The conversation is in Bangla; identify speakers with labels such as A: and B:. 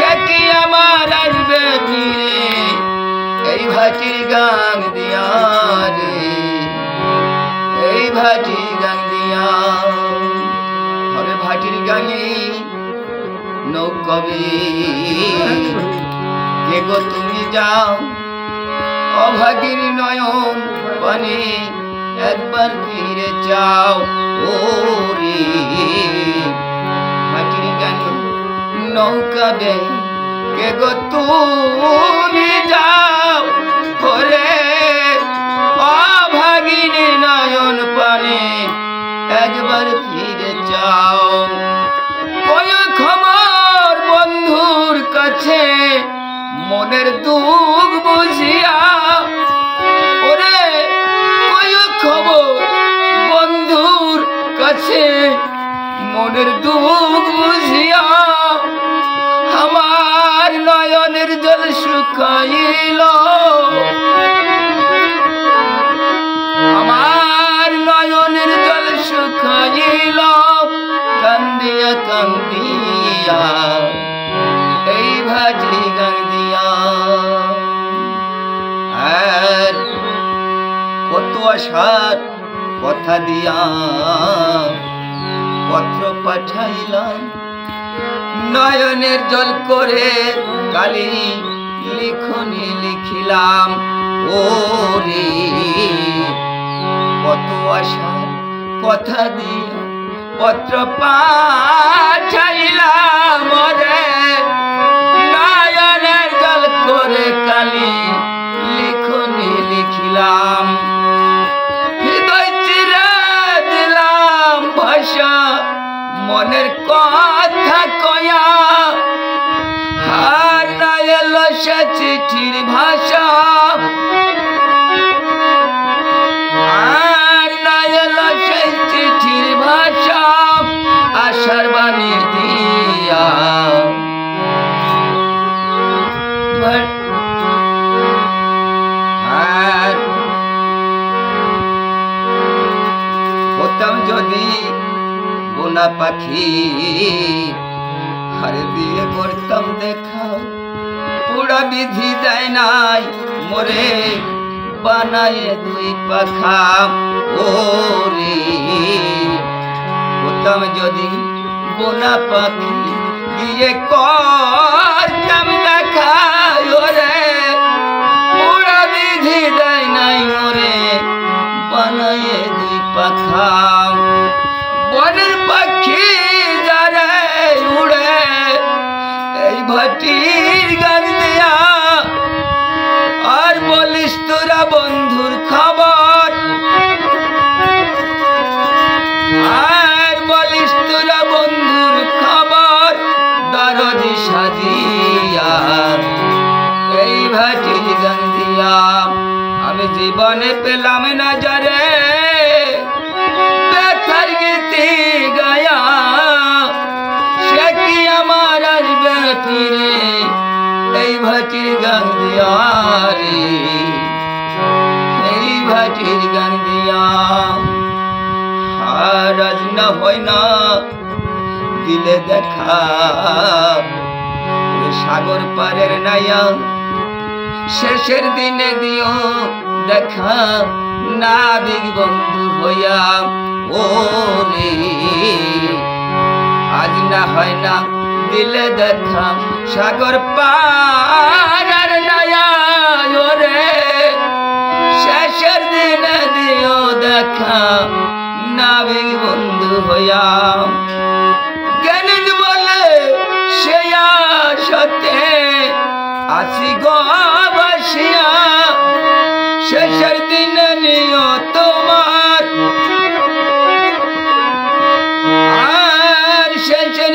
A: সে কি আমার আসবে ফিরে এই ভাটির গান দিয়া রে এই ভাটির গান দিয়া হরে ভাটির গানে নৌকবি কে গো তুমি যাও অভাগীর নয়ন পানে একবার ফিরে যাও ও রে ভাটির গানে নৌকা বে কে গো তুমি যাও ওরে অভাগীর নয়ন পানে একবার ফিরে যাও কয় খবর বন্ধুর কাছে মনের দুঃখ বুঝিয়া ওরে কয় খবর বন্ধুর কাছে মনের দুঃখ বুঝিয়া আমার নয়নের জল শুকাইল আমার নয়নের জল শুকাইল কান্দিয়া কান্দিয়া এই ভাটি গান দিয়া আর কত আশার কথা দিয়া পত্র পাঠাইলাম নয়নের জল করে কালি লিখনি লিখিলাম ও রে কত আশার কথা দিয়া পত্র পাঠাইলাম রে নয়নের জল করে কালি লিখনি লিখিলাম হৃদয় চিরে দিলাম ভাষা মনের কথা কয়া আর না এলো সে চিঠির ভাষা আর না এলো সে চিঠির ভাষা আশার বাণী দিয়া আর হতাম যদি বোনা পাখি হারে দিয়ে করতাম দেখা পুরা বিধি দেয় নাই মোরে বানায় দুই পাখা ও রে হতাম যদি বোনা পাখি দিয়ে করতাম দেখা ওরে পুরা বিধি দেয় নাই মোরে বানায় দুই পাখা বনের পাখি যারে উড়ে এই ভাটির গান দিয়া আর বলিস তোরা বন্ধুর খবর আর বলিস তোরা বন্ধুর খবর দরদি সাজিয়া এই ভাটির গান দিয়া আমি জীবনে পেলাম না যারে ব্যথার গীতি গায়া সে কি আমার আসবে ফিরে এই ভাটির গান দিয়া রে এই ভাটির গান দিয়া আর আজ না হয় না দিলে দেখা সাগর পারের নাইয়া শেষের দিনে দিও দেখা নাবিক বন্ধু হইয়া ও রে আজ না হয় না দিলে দেখা সাগর পারের নাইয়া রে শেষের দিনে দিও দেখা নাবিক বন্ধু হইয়া জ্ঞানী বলে সে আশাতে আসি গো বাসিয়া শেষের দিনে নিও তোমার আর শেষের